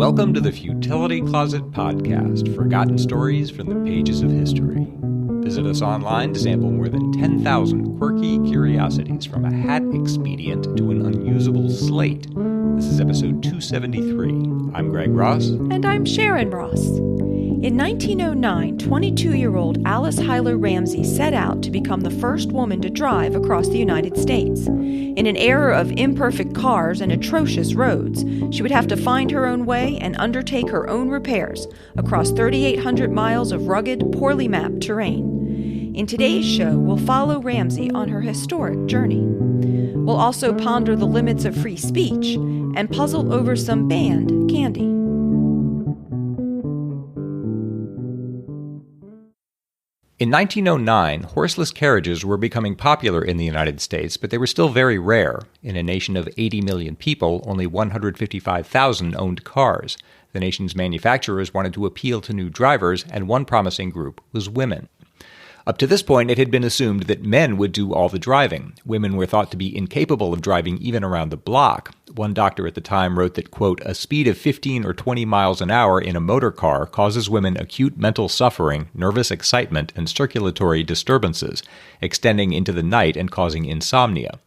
Welcome to the Futility Closet podcast, forgotten stories from the pages of history. Visit us online to sample more than 10,000 quirky curiosities, from a hat expedient to an unusable slate. This is episode 273. I'm Greg Ross. And I'm Sharon Ross. In 1909, 22-year-old Alice Huyler Ramsey set out to become the first woman to drive across the United States. In an era of imperfect cars and atrocious roads, she would have to find her own way and undertake her own repairs across 3,800 miles of rugged, poorly mapped terrain. In today's show, we'll follow Ramsey on her historic journey. We'll also ponder the limits of free speech and puzzle over some banned candy. In 1909, horseless carriages were becoming popular in the United States, but they were still very rare. In a nation of 80 million people, only 155,000 owned cars. The nation's manufacturers wanted to appeal to new drivers, and one promising group was women. Up to this point, it had been assumed that men would do all the driving. Women were thought to be incapable of driving even around the block. One doctor at the time wrote that, quote, a speed of 15 or 20 miles an hour in a motor car causes women acute mental suffering, nervous excitement, and circulatory disturbances, extending into the night and causing insomnia.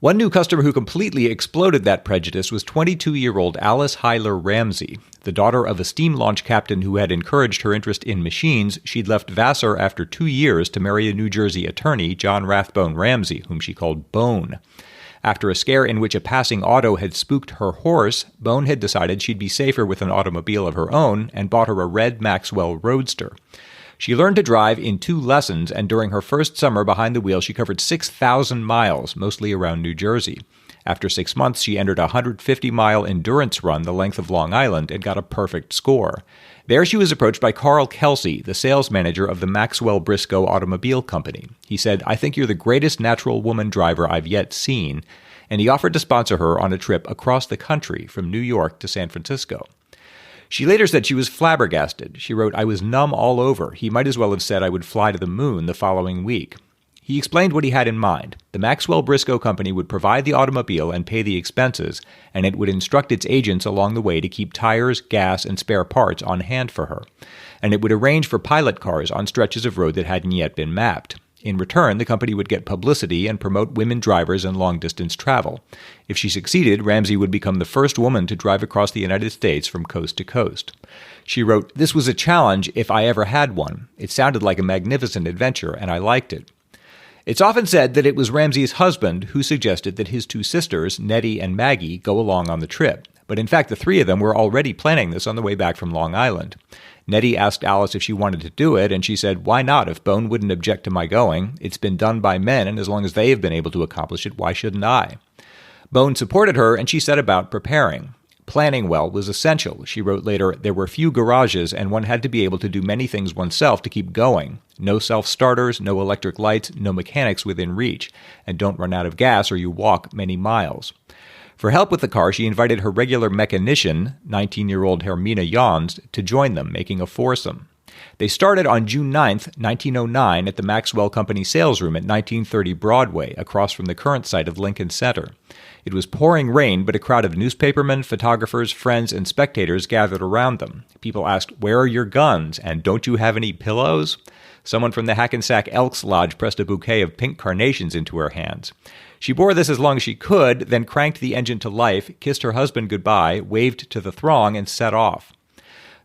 One new customer who completely exploded that prejudice was 22-year-old Alice Huyler Ramsey. The daughter of a steam launch captain who had encouraged her interest in machines, she'd left Vassar after 2 years to marry a New Jersey attorney, John Rathbone Ramsey, whom she called Bone. After a scare in which a passing auto had spooked her horse, Bone had decided she'd be safer with an automobile of her own and bought her a red Maxwell Roadster. She learned to drive in 2 lessons, and during her first summer behind the wheel, she covered 6,000 miles, mostly around New Jersey. After 6 months, she entered a 150-mile endurance run the length of Long Island and got a perfect score. There she was approached by Carl Kelsey, the sales manager of the Maxwell Briscoe Automobile Company. He said, "I think you're the greatest natural woman driver I've yet seen," and he offered to sponsor her on a trip across the country from New York to San Francisco. She later said she was flabbergasted. She wrote, "I was numb all over. He might as well have said I would fly to the moon the following week." He explained what he had in mind. The Maxwell Briscoe Company would provide the automobile and pay the expenses, and it would instruct its agents along the way to keep tires, gas, and spare parts on hand for her. And it would arrange for pilot cars on stretches of road that hadn't yet been mapped. In return, the company would get publicity and promote women drivers and long-distance travel. If she succeeded, Ramsey would become the first woman to drive across the United States from coast to coast. She wrote, "This was a challenge if I ever had one. It sounded like a magnificent adventure, and I liked it." It's often said that it was Ramsey's husband who suggested that his 2 sisters, Nettie and Maggie, go along on the trip. But in fact, the 3 of them were already planning this on the way back from Long Island. Nettie asked Alice if she wanted to do it, and she said, "Why not? If Bone wouldn't object to my going. It's been done by men, and as long as they have been able to accomplish it, why shouldn't I?" Bone supported her, and she set about preparing. Planning well was essential. She wrote later, "There were few garages, and one had to be able to do many things oneself to keep going. No self-starters, no electric lights, no mechanics within reach. And don't run out of gas or you walk many miles." For help with the car, she invited her regular mechanician, 19-year-old Hermina Jans, to join them, making a foursome. They started on June 9, 1909, at the Maxwell Company sales room at 1930 Broadway, across from the current site of Lincoln Center. It was pouring rain, but a crowd of newspapermen, photographers, friends, and spectators gathered around them. People asked, "Where are your guns?" and "Don't you have any pillows?" Someone from the Hackensack Elks Lodge pressed a bouquet of pink carnations into her hands. She bore this as long as she could, then cranked the engine to life, kissed her husband goodbye, waved to the throng, and set off.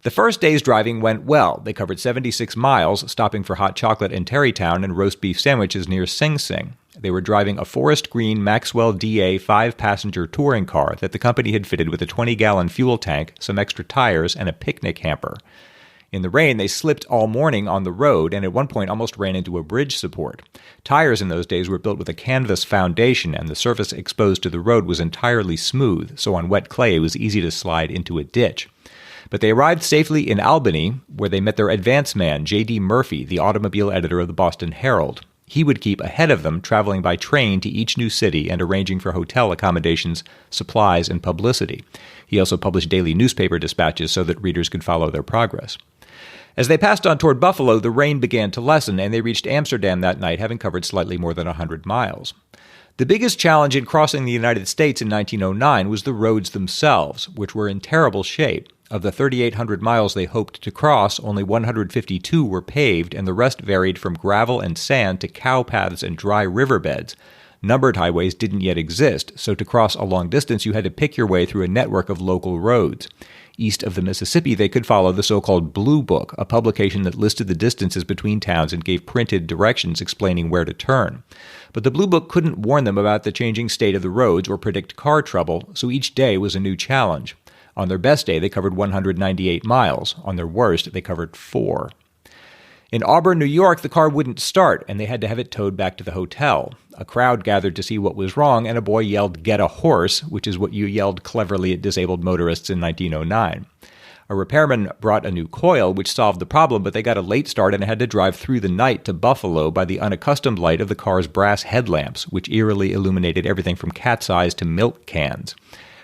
The first day's driving went well. They covered 76 miles, stopping for hot chocolate in Terrytown and roast beef sandwiches near Sing Sing. They were driving a forest green Maxwell DA 5-passenger touring car that the company had fitted with a 20-gallon fuel tank, some extra tires, and a picnic hamper. In the rain, they slipped all morning on the road and at one point almost ran into a bridge support. Tires in those days were built with a canvas foundation, and the surface exposed to the road was entirely smooth, so on wet clay it was easy to slide into a ditch. But they arrived safely in Albany, where they met their advance man, J.D. Murphy, the automobile editor of the Boston Herald. He would keep ahead of them, traveling by train to each new city and arranging for hotel accommodations, supplies, and publicity. He also published daily newspaper dispatches so that readers could follow their progress. As they passed on toward Buffalo, the rain began to lessen, and they reached Amsterdam that night, having covered slightly more than 100 miles. The biggest challenge in crossing the United States in 1909 was the roads themselves, which were in terrible shape. Of the 3,800 miles they hoped to cross, only 152 were paved, and the rest varied from gravel and sand to cow paths and dry riverbeds. Numbered highways didn't yet exist, so to cross a long distance you had to pick your way through a network of local roads. East of the Mississippi, they could follow the so-called Blue Book, a publication that listed the distances between towns and gave printed directions explaining where to turn. But the Blue Book couldn't warn them about the changing state of the roads or predict car trouble, so each day was a new challenge. On their best day, they covered 198 miles. On their worst, they covered 4. In Auburn, New York, the car wouldn't start, and they had to have it towed back to the hotel. A crowd gathered to see what was wrong, and a boy yelled, "Get a horse," which is what you yelled cleverly at disabled motorists in 1909. A repairman brought a new coil, which solved the problem, but they got a late start and had to drive through the night to Buffalo by the unaccustomed light of the car's brass headlamps, which eerily illuminated everything from cat's eyes to milk cans.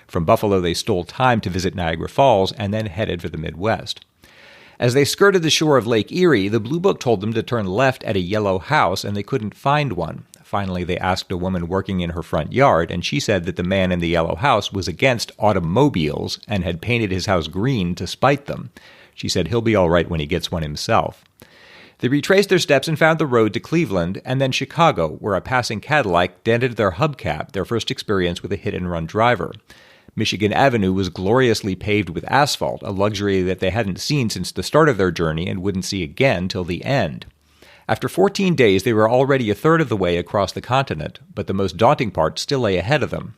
From Buffalo, they stole time to visit Niagara Falls and then headed for the Midwest. As they skirted the shore of Lake Erie, the Blue Book told them to turn left at a yellow house, and they couldn't find one. Finally, they asked a woman working in her front yard, and she said that the man in the yellow house was against automobiles and had painted his house green to spite them. She said he'll be all right when he gets one himself. They retraced their steps and found the road to Cleveland and then Chicago, where a passing Cadillac dented their hubcap, their first experience with a hit-and-run driver. Michigan Avenue was gloriously paved with asphalt, a luxury that they hadn't seen since the start of their journey and wouldn't see again till the end. After 14 days, they were already a third of the way across the continent, but the most daunting part still lay ahead of them.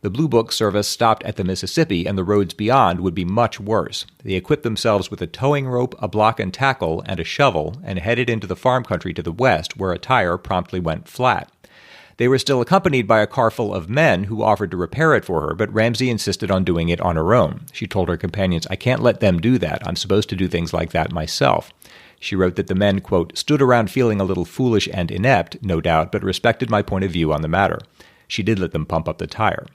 The Blue Book service stopped at the Mississippi, and the roads beyond would be much worse. They equipped themselves with a towing rope, a block and tackle, and a shovel, and headed into the farm country to the west, where a tire promptly went flat. They were still accompanied by a car full of men who offered to repair it for her, but Ramsey insisted on doing it on her own. She told her companions, "I can't let them do that. I'm supposed to do things like that myself." She wrote that the men, quote, "stood around feeling a little foolish and inept, no doubt, but respected my point of view on the matter." She did let them pump up the tire.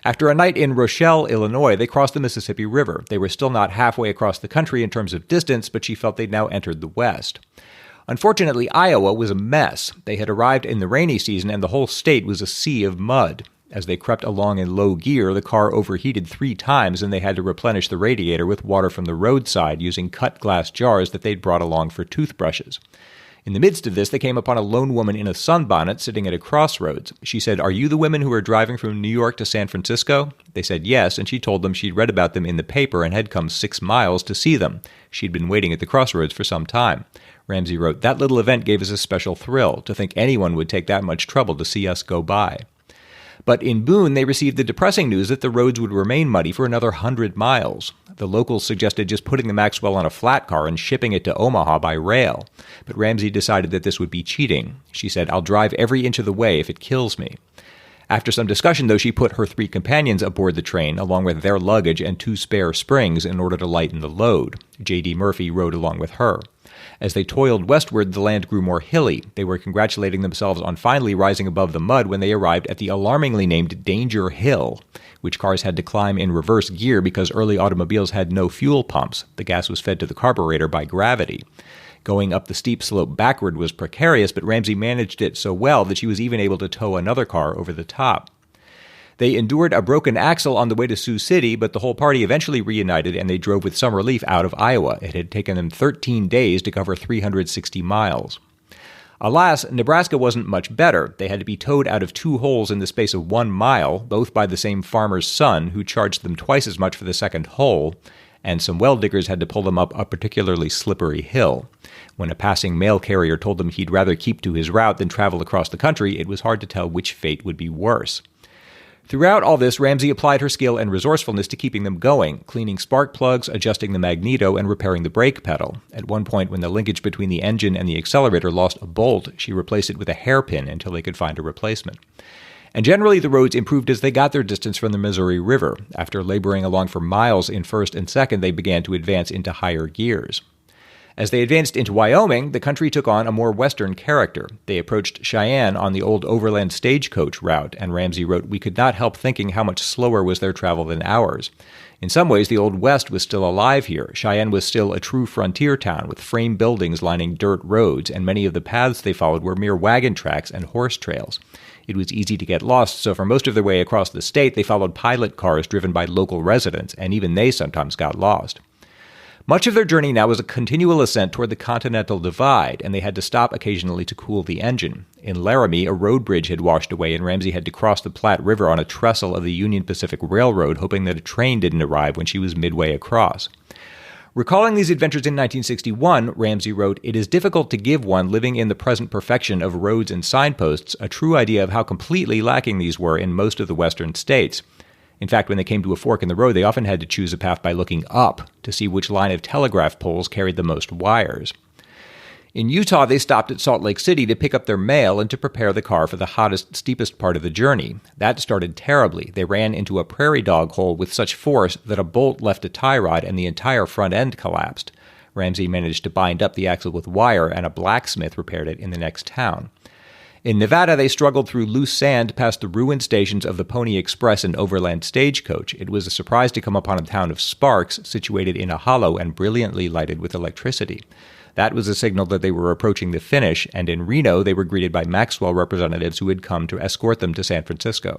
After a night in Rochelle, Illinois, they crossed the Mississippi River. They were still not halfway across the country in terms of distance, but she felt they'd now entered the West. Unfortunately, Iowa was a mess. They had arrived in the rainy season, and the whole state was a sea of mud. As they crept along in low gear, the car overheated 3 times, and they had to replenish the radiator with water from the roadside using cut glass jars that they'd brought along for toothbrushes. In the midst of this, they came upon a lone woman in a sunbonnet sitting at a crossroads. She said, "Are you the women who are driving from New York to San Francisco?" They said yes, and she told them she'd read about them in the paper and had come 6 miles to see them. She'd been waiting at the crossroads for some time. Ramsey wrote, "That little event gave us a special thrill. To think anyone would take that much trouble to see us go by." But in Boone, they received the depressing news that the roads would remain muddy for another 100 miles. The locals suggested just putting the Maxwell on a flat car and shipping it to Omaha by rail. But Ramsey decided that this would be cheating. She said, "I'll drive every inch of the way if it kills me." After some discussion, though, she put her 3 companions aboard the train, along with their luggage and 2 spare springs in order to lighten the load. J.D. Murphy rode along with her. As they toiled westward, the land grew more hilly. They were congratulating themselves on finally rising above the mud when they arrived at the alarmingly named Danger Hill, which cars had to climb in reverse gear because early automobiles had no fuel pumps. The gas was fed to the carburetor by gravity. Going up the steep slope backward was precarious, but Ramsey managed it so well that she was even able to tow another car over the top. They endured a broken axle on the way to Sioux City, but the whole party eventually reunited and they drove with some relief out of Iowa. It had taken them 13 days to cover 360 miles. Alas, Nebraska wasn't much better. They had to be towed out of 2 holes in the space of 1 mile, both by the same farmer's son, who charged them twice as much for the second hole, and some well diggers had to pull them up a particularly slippery hill. When a passing mail carrier told them he'd rather keep to his route than travel across the country, it was hard to tell which fate would be worse. Throughout all this, Ramsey applied her skill and resourcefulness to keeping them going, cleaning spark plugs, adjusting the magneto, and repairing the brake pedal. At one point, when the linkage between the engine and the accelerator lost a bolt, she replaced it with a hairpin until they could find a replacement. And generally, the roads improved as they got their distance from the Missouri River. After laboring along for miles in first and second, they began to advance into higher gears. As they advanced into Wyoming, the country took on a more western character. They approached Cheyenne on the old overland stagecoach route, and Ramsey wrote, "We could not help thinking how much slower was their travel than ours. In some ways, the Old West was still alive here. Cheyenne was still a true frontier town with frame buildings lining dirt roads, and many of the paths they followed were mere wagon tracks and horse trails. It was easy to get lost, so for most of their way across the state, they followed pilot cars driven by local residents, and even they sometimes got lost." Much of their journey now was a continual ascent toward the Continental Divide, and they had to stop occasionally to cool the engine. In Laramie, a road bridge had washed away, and Ramsey had to cross the Platte River on a trestle of the Union Pacific Railroad, hoping that a train didn't arrive when she was midway across. Recalling these adventures in 1961, Ramsey wrote, "It is difficult to give one living in the present perfection of roads and signposts a true idea of how completely lacking these were in most of the western states. In fact, when they came to a fork in the road, they often had to choose a path by looking up to see which line of telegraph poles carried the most wires." In Utah, they stopped at Salt Lake City to pick up their mail and to prepare the car for the hottest, steepest part of the journey. That started terribly. They ran into a prairie dog hole with such force that a bolt left a tie rod and the entire front end collapsed. Ramsey managed to bind up the axle with wire, and a blacksmith repaired it in the next town. In Nevada, they struggled through loose sand past the ruined stations of the Pony Express and Overland Stagecoach. It was a surprise to come upon a town of Sparks, situated in a hollow and brilliantly lighted with electricity. That was a signal that they were approaching the finish, and in Reno, they were greeted by Maxwell representatives who had come to escort them to San Francisco.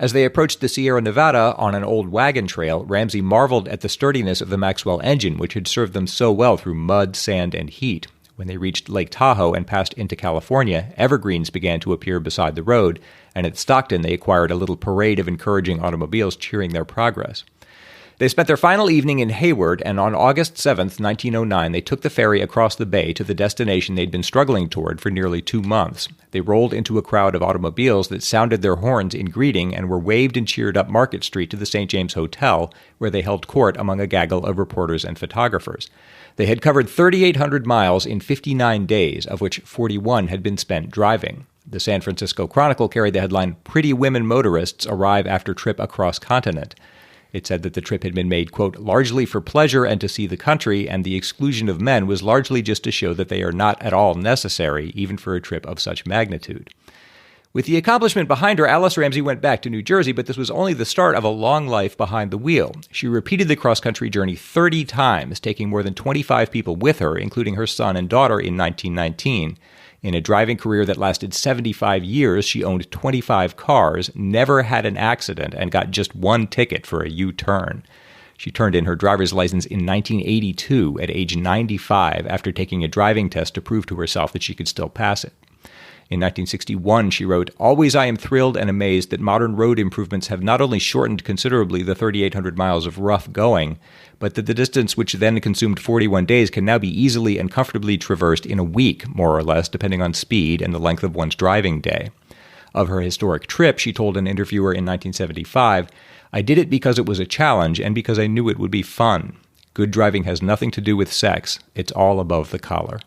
As they approached the Sierra Nevada on an old wagon trail, Ramsey marveled at the sturdiness of the Maxwell engine, which had served them so well through mud, sand, and heat. When they reached Lake Tahoe and passed into California, evergreens began to appear beside the road, and at Stockton they acquired a little parade of encouraging automobiles cheering their progress. They spent their final evening in Hayward, and on August 7, 1909, they took the ferry across the bay to the destination they'd been struggling toward for nearly 2 months. They rolled into a crowd of automobiles that sounded their horns in greeting and were waved and cheered up Market Street to the St. James Hotel, where they held court among a gaggle of reporters and photographers. They had covered 3,800 miles in 59 days, of which 41 had been spent driving. The San Francisco Chronicle carried the headline, "Pretty Women Motorists Arrive After Trip Across Continent." It said that the trip had been made, quote, "largely for pleasure and to see the country, and the exclusion of men was largely just to show that they are not at all necessary, even for a trip of such magnitude." With the accomplishment behind her, Alice Ramsey went back to New Jersey, but this was only the start of a long life behind the wheel. She repeated the cross-country journey 30 times, taking more than 25 people with her, including her son and daughter in 1919. In a driving career that lasted 75 years, she owned 25 cars, never had an accident, and got just one ticket for a U-turn. She turned in her driver's license in 1982 at age 95 after taking a driving test to prove to herself that she could still pass it. In 1961, she wrote, "Always I am thrilled and amazed that modern road improvements have not only shortened considerably the 3,800 miles of rough going, but that the distance which then consumed 41 days can now be easily and comfortably traversed in a week, more or less, depending on speed and the length of one's driving day." Of her historic trip, she told an interviewer in 1975, "I did it because it was a challenge and because I knew it would be fun. Good driving has nothing to do with sex. It's all above the collar."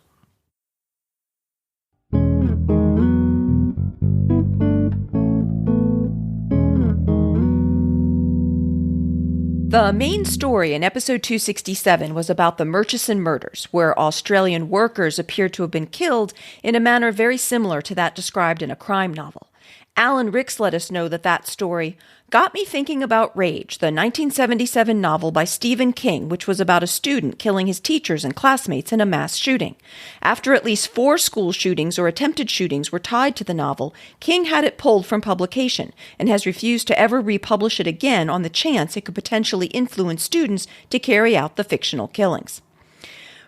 The main story in episode 267 was about the Murchison murders, where Australian workers appeared to have been killed in a manner very similar to that described in a crime novel. Alan Ricks let us know that story got me thinking about Rage, the 1977 novel by Stephen King, which was about a student killing his teachers and classmates in a mass shooting. After at least 4 school shootings or attempted shootings were tied to the novel, King had it pulled from publication and has refused to ever republish it again on the chance it could potentially influence students to carry out the fictional killings.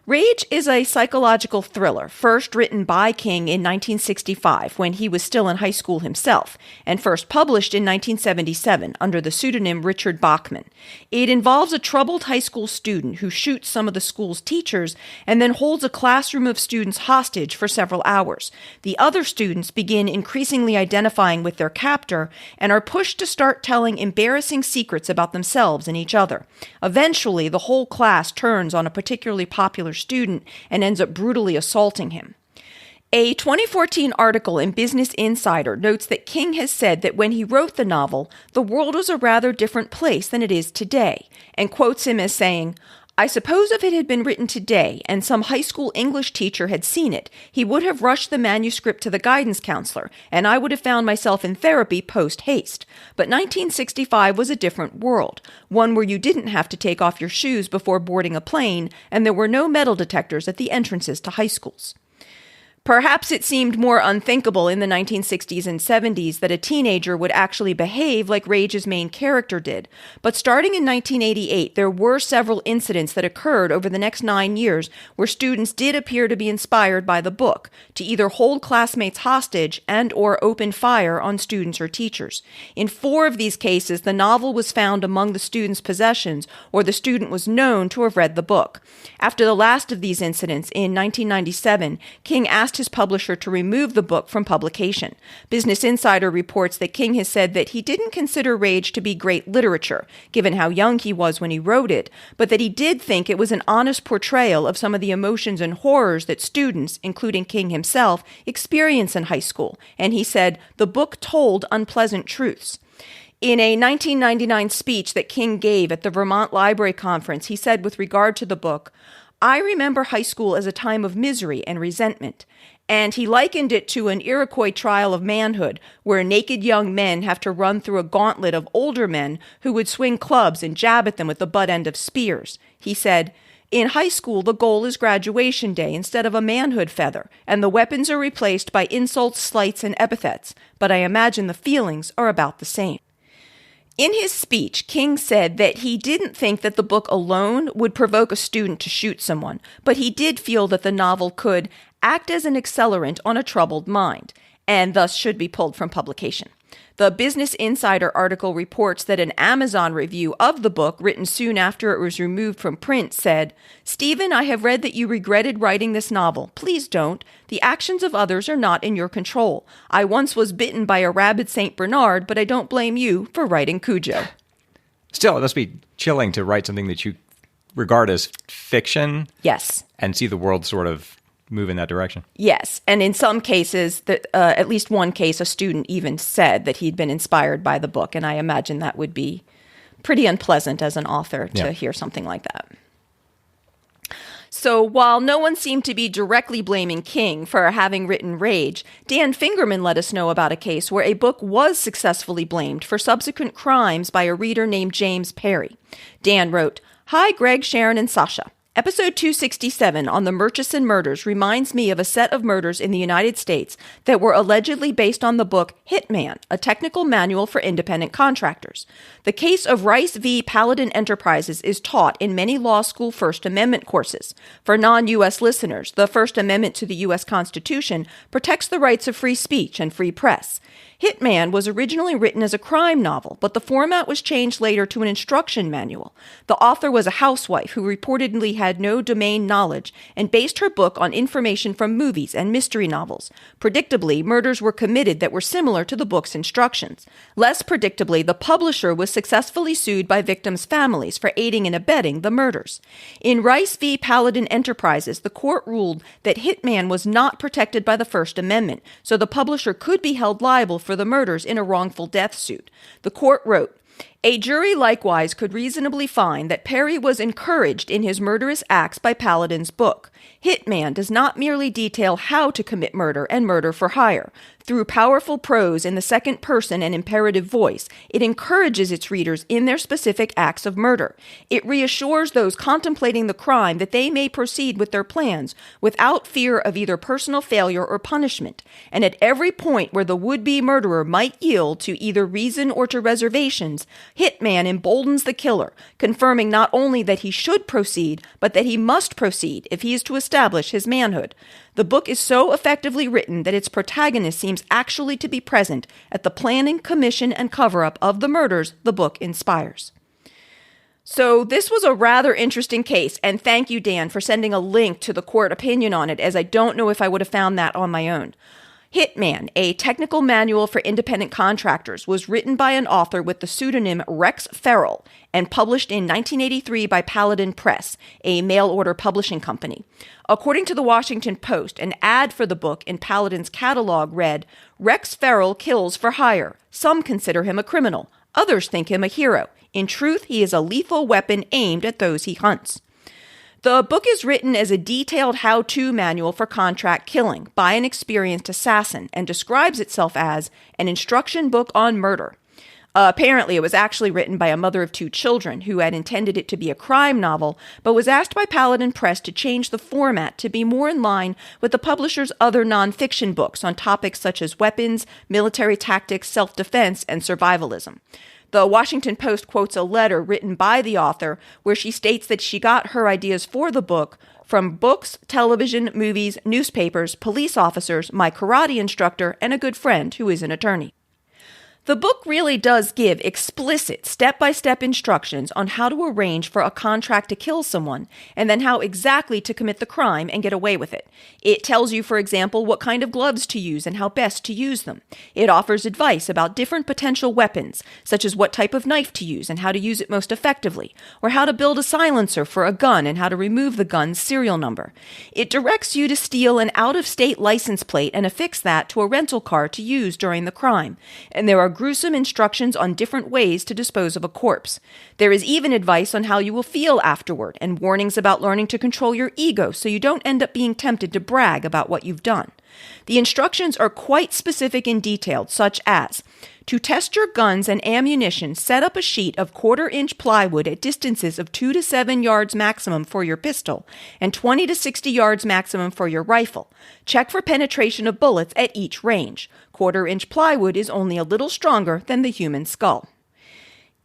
Rage is a psychological thriller, first written by King in 1965 when he was still in high school himself, and first published in 1977 under the pseudonym Richard Bachman. It involves a troubled high school student who shoots some of the school's teachers and then holds a classroom of students hostage for several hours. The other students begin increasingly identifying with their captor and are pushed to start telling embarrassing secrets about themselves and each other. Eventually, the whole class turns on a particularly popular student and ends up brutally assaulting him. A 2014 article in Business Insider notes that King has said that when he wrote the novel, the world was a rather different place than it is today, and quotes him as saying, I suppose if it had been written today and some high school English teacher had seen it, he would have rushed the manuscript to the guidance counselor, and I would have found myself in therapy post-haste. But 1965 was a different world, one where you didn't have to take off your shoes before boarding a plane, and there were no metal detectors at the entrances to high schools. Perhaps it seemed more unthinkable in the 1960s and 70s that a teenager would actually behave like Rage's main character did, but starting in 1988, there were several incidents that occurred over the next 9 years where students did appear to be inspired by the book to either hold classmates hostage and or open fire on students or teachers. In 4 of these cases, the novel was found among the student's possessions, or the student was known to have read the book. After the last of these incidents, in 1997, King asked his publisher to remove the book from publication. Business Insider reports that King has said that he didn't consider Rage to be great literature, given how young he was when he wrote it, but that he did think it was an honest portrayal of some of the emotions and horrors that students, including King himself, experience in high school. And he said, the book told unpleasant truths. In a 1999 speech that King gave at the Vermont Library Conference, he said with regard to the book, I remember high school as a time of misery and resentment. And he likened it to an Iroquois trial of manhood, where naked young men have to run through a gauntlet of older men who would swing clubs and jab at them with the butt end of spears. He said, in high school, the goal is graduation day instead of a manhood feather, and the weapons are replaced by insults, slights, and epithets. But I imagine the feelings are about the same. In his speech, King said that he didn't think that the book alone would provoke a student to shoot someone, but he did feel that the novel could act as an accelerant on a troubled mind, and thus should be pulled from publication. The Business Insider article reports that an Amazon review of the book, written soon after it was removed from print, said, Stephen, I have read that you regretted writing this novel. Please don't. The actions of others are not in your control. I once was bitten by a rabid St. Bernard, but I don't blame you for writing Cujo. Still, it must be chilling to write something that you regard as fiction. Yes. And see the world sort of move in that direction. Yes, and in some cases, at least one case, a student even said that he'd been inspired by the book, and I imagine that would be pretty unpleasant as an author to hear something like that. So while no one seemed to be directly blaming King for having written Rage, Dan Fingerman let us know about a case where a book was successfully blamed for subsequent crimes by a reader named James Perry. Dan wrote, Hi, Greg, Sharon, and Sasha. Episode 267 on the Murchison murders reminds me of a set of murders in the United States that were allegedly based on the book Hitman, a technical manual for independent contractors. The case of Rice v. Paladin Enterprises is taught in many law school First Amendment courses. For non-U.S. listeners, the First Amendment to the U.S. Constitution protects the rights of free speech and free press. Hitman was originally written as a crime novel, but the format was changed later to an instruction manual. The author was a housewife who reportedly had no domain knowledge and based her book on information from movies and mystery novels. Predictably, murders were committed that were similar to the book's instructions. Less predictably, the publisher was successfully sued by victims' families for aiding and abetting the murders. In Rice v. Paladin Enterprises, the court ruled that Hitman was not protected by the First Amendment, so the publisher could be held liable for the murders in a wrongful death suit. The court wrote, A jury likewise could reasonably find that Perry was encouraged in his murderous acts by Paladin's book. Hitman does not merely detail how to commit murder and murder for hire. Through powerful prose in the second person and imperative voice, it encourages its readers in their specific acts of murder. It reassures those contemplating the crime that they may proceed with their plans without fear of either personal failure or punishment. And at every point where the would-be murderer might yield to either reason or to reservations, Hitman emboldens the killer, confirming not only that he should proceed, but that he must proceed if he is to establish his manhood. The book is so effectively written that its protagonist seems actually to be present at the planning, commission, and cover-up of the murders the book inspires. So this was a rather interesting case, and thank you, Dan, for sending a link to the court opinion on it, as I don't know if I would have found that on my own. Hitman, a technical manual for independent contractors, was written by an author with the pseudonym Rex Ferrell and published in 1983 by Paladin Press, a mail-order publishing company. According to the Washington Post, an ad for the book in Paladin's catalog read, Rex Ferrell kills for hire. Some consider him a criminal. Others think him a hero. In truth, he is a lethal weapon aimed at those he hunts. The book is written as a detailed how-to manual for contract killing by an experienced assassin and describes itself as an instruction book on murder. Apparently, it was actually written by a mother of 2 children who had intended it to be a crime novel, but was asked by Paladin Press to change the format to be more in line with the publisher's other nonfiction books on topics such as weapons, military tactics, self-defense, and survivalism. The Washington Post quotes a letter written by the author where she states that she got her ideas for the book from books, television, movies, newspapers, police officers, my karate instructor, and a good friend who is an attorney. The book really does give explicit step-by-step instructions on how to arrange for a contract to kill someone, and then how exactly to commit the crime and get away with it. It tells you, for example, what kind of gloves to use and how best to use them. It offers advice about different potential weapons, such as what type of knife to use and how to use it most effectively, or how to build a silencer for a gun and how to remove the gun's serial number. It directs you to steal an out-of-state license plate and affix that to a rental car to use during the crime, and there are gruesome instructions on different ways to dispose of a corpse. There is even advice on how you will feel afterward and warnings about learning to control your ego so you don't end up being tempted to brag about what you've done. The instructions are quite specific and detailed, such as to test your guns and ammunition, set up a sheet of 1/4-inch plywood at distances of 2 to 7 yards maximum for your pistol and 20 to 60 yards maximum for your rifle. Check for penetration of bullets at each range. 1/4-inch plywood is only a little stronger than the human skull.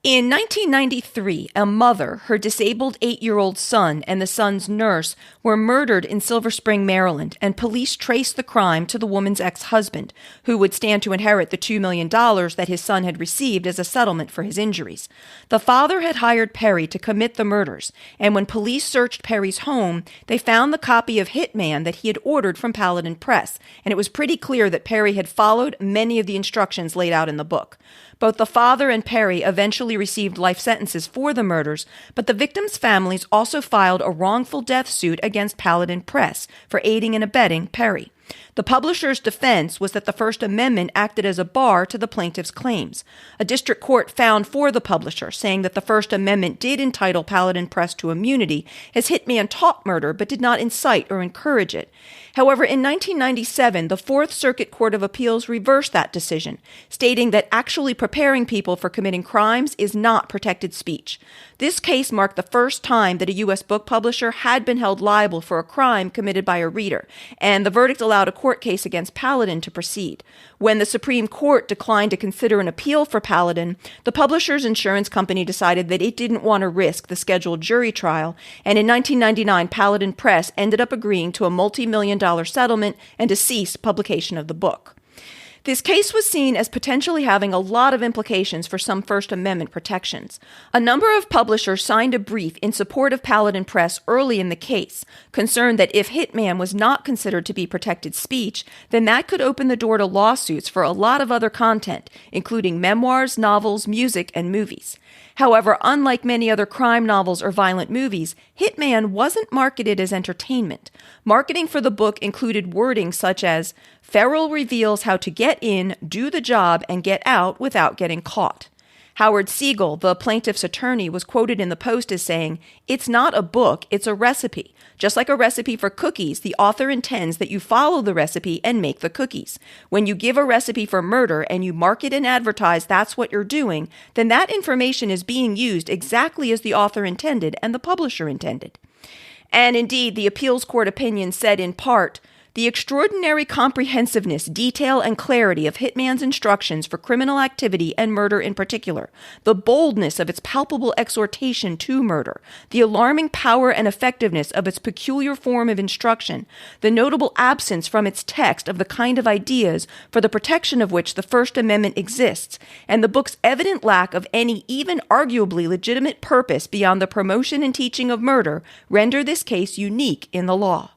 In 1993, a mother, her disabled 8-year-old son, and the son's nurse were murdered in Silver Spring, Maryland, and police traced the crime to the woman's ex-husband, who would stand to inherit the $2 million that his son had received as a settlement for his injuries. The father had hired Perry to commit the murders, and when police searched Perry's home, they found the copy of Hitman that he had ordered from Paladin Press, and it was pretty clear that Perry had followed many of the instructions laid out in the book. Both the father and Perry eventually received life sentences for the murders, but the victims' families also filed a wrongful death suit against Paladin Press for aiding and abetting Perry. The publisher's defense was that the First Amendment acted as a bar to the plaintiff's claims. A district court found for the publisher, saying that the First Amendment did entitle Paladin Press to immunity, as Hitman taught murder but did not incite or encourage it. However, in 1997, the Fourth Circuit Court of Appeals reversed that decision, stating that actually preparing people for committing crimes is not protected speech. This case marked the first time that a U.S. book publisher had been held liable for a crime committed by a reader, and the verdict allowed a court case against Paladin to proceed. When the Supreme Court declined to consider an appeal for Paladin, the publisher's insurance company decided that it didn't want to risk the scheduled jury trial, and in 1999, Paladin Press ended up agreeing to a multi-million-dollar settlement and to cease publication of the book. This case was seen as potentially having a lot of implications for some First Amendment protections. A number of publishers signed a brief in support of Paladin Press early in the case, concerned that if Hitman was not considered to be protected speech, then that could open the door to lawsuits for a lot of other content, including memoirs, novels, music, and movies. However, unlike many other crime novels or violent movies, Hitman wasn't marketed as entertainment. Marketing for the book included wording such as, "Ferrell reveals how to get in, do the job, and get out without getting caught." Howard Siegel, the plaintiff's attorney, was quoted in the Post as saying, "It's not a book, it's a recipe. Just like a recipe for cookies, the author intends that you follow the recipe and make the cookies. When you give a recipe for murder and you market and advertise that's what you're doing, then that information is being used exactly as the author intended and the publisher intended." And indeed, the appeals court opinion said in part, "The extraordinary comprehensiveness, detail, and clarity of Hitman's instructions for criminal activity and murder in particular, the boldness of its palpable exhortation to murder, the alarming power and effectiveness of its peculiar form of instruction, the notable absence from its text of the kind of ideas for the protection of which the First Amendment exists, and the book's evident lack of any even arguably legitimate purpose beyond the promotion and teaching of murder render this case unique in the law."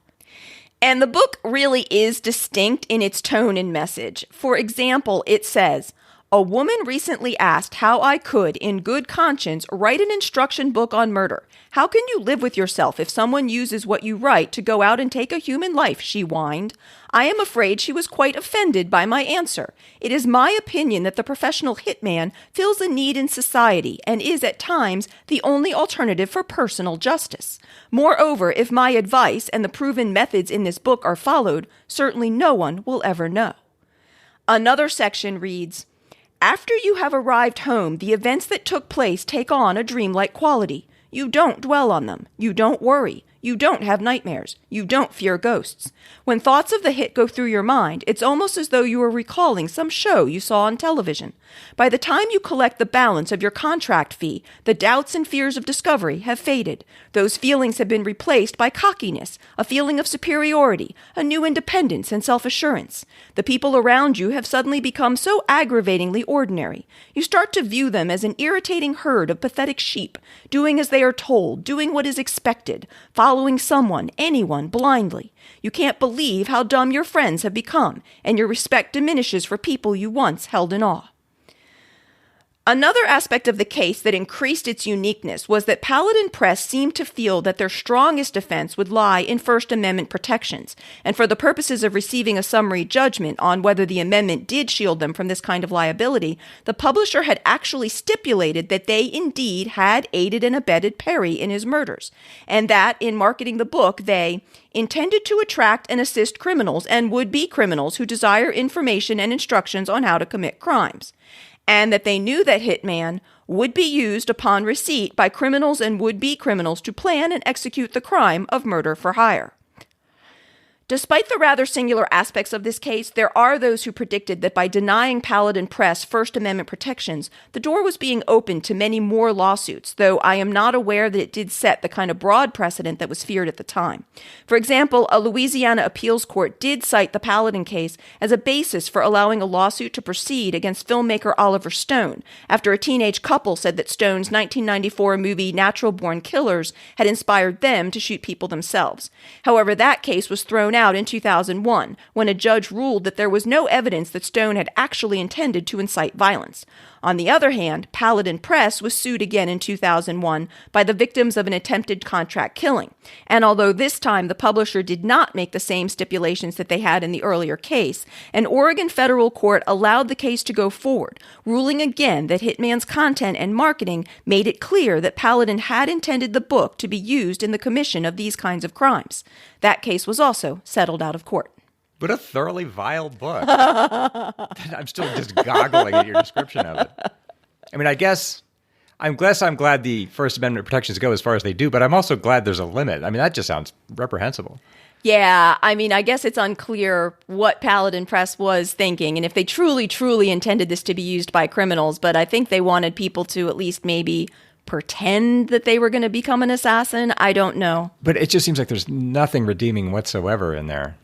And the book really is distinct in its tone and message. For example, it says, A woman recently asked how I could, in good conscience, write an instruction book on murder. How can you live with yourself if someone uses what you write to go out and take a human life, she whined. I am afraid she was quite offended by my answer. It is my opinion that the professional hitman fills a need in society and is, at times, the only alternative for personal justice. Moreover, if my advice and the proven methods in this book are followed, certainly no one will ever know. Another section reads, after you have arrived home, the events that took place take on a dreamlike quality. You don't dwell on them. You don't worry. You don't have nightmares. You don't fear ghosts. When thoughts of the hit go through your mind, it's almost as though you are recalling some show you saw on television. By the time you collect the balance of your contract fee, the doubts and fears of discovery have faded. Those feelings have been replaced by cockiness, a feeling of superiority, a new independence and self-assurance. The people around you have suddenly become so aggravatingly ordinary. You start to view them as an irritating herd of pathetic sheep, doing as they are told, doing what is expected, following someone, anyone, blindly. You can't believe how dumb your friends have become, and your respect diminishes for people you once held in awe. Another aspect of the case that increased its uniqueness was that Paladin Press seemed to feel that their strongest defense would lie in First Amendment protections, and for the purposes of receiving a summary judgment on whether the amendment did shield them from this kind of liability, the publisher had actually stipulated that they indeed had aided and abetted Perry in his murders, and that, in marketing the book, they intended to attract and assist criminals and would-be criminals who desire information and instructions on how to commit crimes, and that they knew that Hitman would be used upon receipt by criminals and would-be criminals to plan and execute the crime of murder for hire. Despite the rather singular aspects of this case, there are those who predicted that by denying Paladin Press First Amendment protections, the door was being opened to many more lawsuits, though I am not aware that it did set the kind of broad precedent that was feared at the time. For example, a Louisiana appeals court did cite the Paladin case as a basis for allowing a lawsuit to proceed against filmmaker Oliver Stone, after a teenage couple said that Stone's 1994 movie Natural Born Killers had inspired them to shoot people themselves. However, that case was thrown out in 2001, when a judge ruled that there was no evidence that Stone had actually intended to incite violence. On the other hand, Paladin Press was sued again in 2001 by the victims of an attempted contract killing, and although this time the publisher did not make the same stipulations that they had in the earlier case, an Oregon federal court allowed the case to go forward, ruling again that Hitman's content and marketing made it clear that Paladin had intended the book to be used in the commission of these kinds of crimes. That case was also settled out of court. What a thoroughly vile book. I'm still just goggling at your description of it. I mean, I'm glad the First Amendment protections go as far as they do, but I'm also glad there's a limit. I mean, that just sounds reprehensible. Yeah, I mean, I guess it's unclear what Paladin Press was thinking, and if they truly, truly intended this to be used by criminals, but I think they wanted people to at least maybe pretend that they were going to become an assassin. I don't know. But it just seems like there's nothing redeeming whatsoever in there.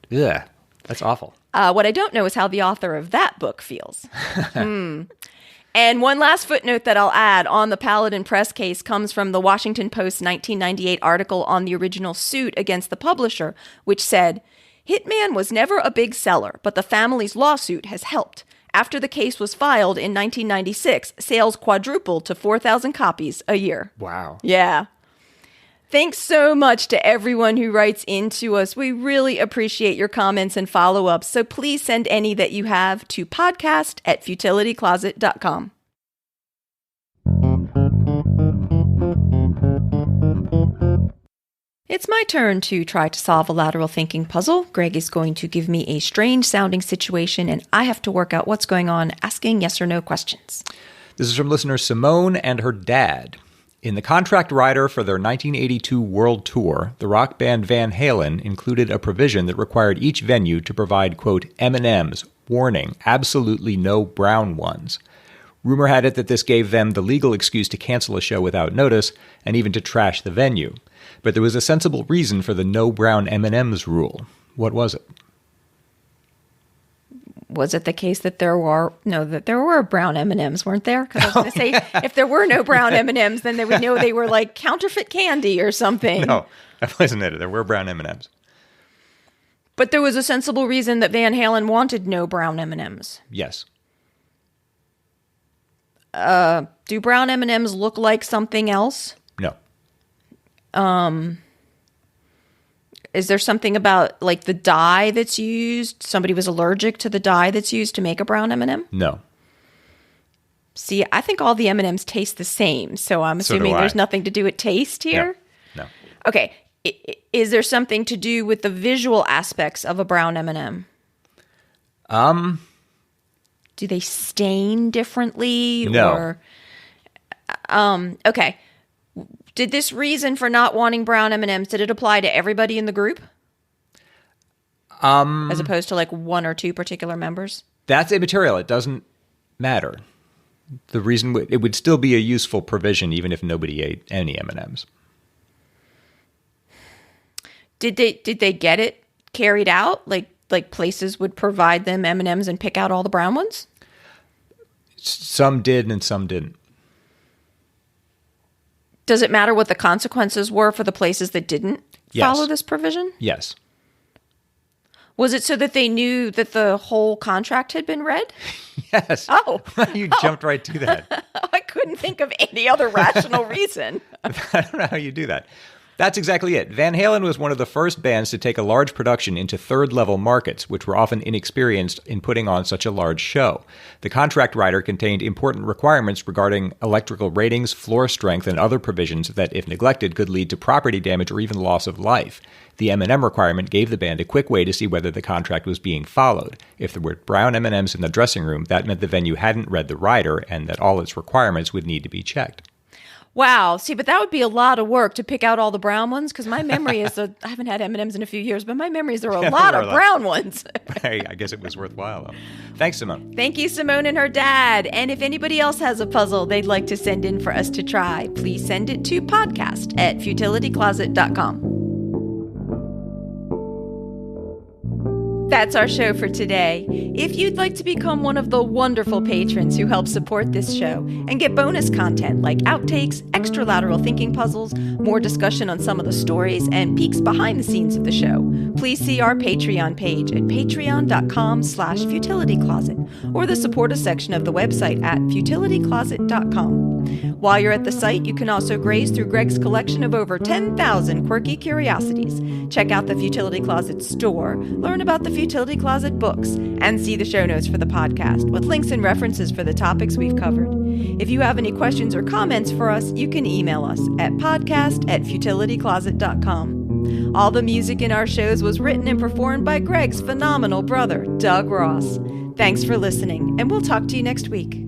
Yeah, that's awful. What I don't know is how the author of that book feels. And one last footnote that I'll add on the Paladin Press case comes from the Washington Post's 1998 article on the original suit against the publisher, which said, Hitman was never a big seller, but the family's lawsuit has helped. After the case was filed in 1996, sales quadrupled to 4,000 copies a year. Wow. Yeah. Thanks so much to everyone who writes into us. We really appreciate your comments and follow-ups, so please send any that you have to podcast@futilitycloset.com. It's my turn to try to solve a lateral thinking puzzle. Greg is going to give me a strange-sounding situation, and I have to work out what's going on, asking yes or no questions. This is from listener Simone and her dad. In the contract rider for their 1982 World Tour, the rock band Van Halen included a provision that required each venue to provide, quote, M&Ms, warning, absolutely no brown ones. Rumor had it that this gave them the legal excuse to cancel a show without notice and even to trash the venue. But there was a sensible reason for the no brown M&Ms rule. What was it? Was it the case that there were brown M&Ms, weren't there? Because I was going to say, if there were no brown M&Ms, then they would know they were like counterfeit candy or something. No, that wasn't it. There were brown M&Ms. But there was a sensible reason that Van Halen wanted no brown M&Ms. Yes. Do brown M&Ms look like something else? No. Is there something about like the dye that's used? Somebody was allergic to the dye that's used to make a brown M&M? No. See, I think all the M&Ms taste the same, so I'm assuming there's nothing to do with taste here? No. Okay. Is there something to do with the visual aspects of a brown M&M? Do they stain differently? No. Okay. Did this reason for not wanting brown M&Ms, did it apply to everybody in the group? As opposed to like one or two particular members? That's immaterial. It doesn't matter. The reason it would still be a useful provision even if nobody ate any M&Ms. Did they get it carried out? Like places would provide them M&Ms and pick out all the brown ones? Some did and some didn't. Does it matter what the consequences were for the places that didn't follow this provision? Yes. Was it so that they knew that the whole contract had been read? Yes. Oh. You jumped right to that. I couldn't think of any other rational reason. I don't know how you do that. That's exactly it. Van Halen was one of the first bands to take a large production into third-level markets, which were often inexperienced in putting on such a large show. The contract rider contained important requirements regarding electrical ratings, floor strength, and other provisions that, if neglected, could lead to property damage or even loss of life. The M&M requirement gave the band a quick way to see whether the contract was being followed. If there were brown M&Ms in the dressing room, that meant the venue hadn't read the rider and that all its requirements would need to be checked. Wow. See, but that would be a lot of work to pick out all the brown ones, because my memory is I haven't had M&Ms in a few years, but my memory is there are a lot of brown ones. Hey, I guess it was worthwhile, though. Thanks, Simone. Thank you, Simone and her dad. And if anybody else has a puzzle they'd like to send in for us to try, please send it to podcast@futilitycloset.com. That's our show for today. If you'd like to become one of the wonderful patrons who help support this show and get bonus content like outtakes, extra lateral thinking puzzles, more discussion on some of the stories, and peeks behind the scenes of the show, please see our Patreon page at patreon.com/futilitycloset or the support us section of the website at futilitycloset.com. While you're at the site, you can also graze through Greg's collection of over 10,000 quirky curiosities. Check out the Futility Closet store, learn about the Futility Closet books, and see the show notes for the podcast with links and references for the topics we've covered. If you have any questions or comments for us, you can email us at podcast@futilitycloset.com. All the music in our shows was written and performed by Greg's phenomenal brother, Doug Ross. Thanks for listening, and we'll talk to you next week.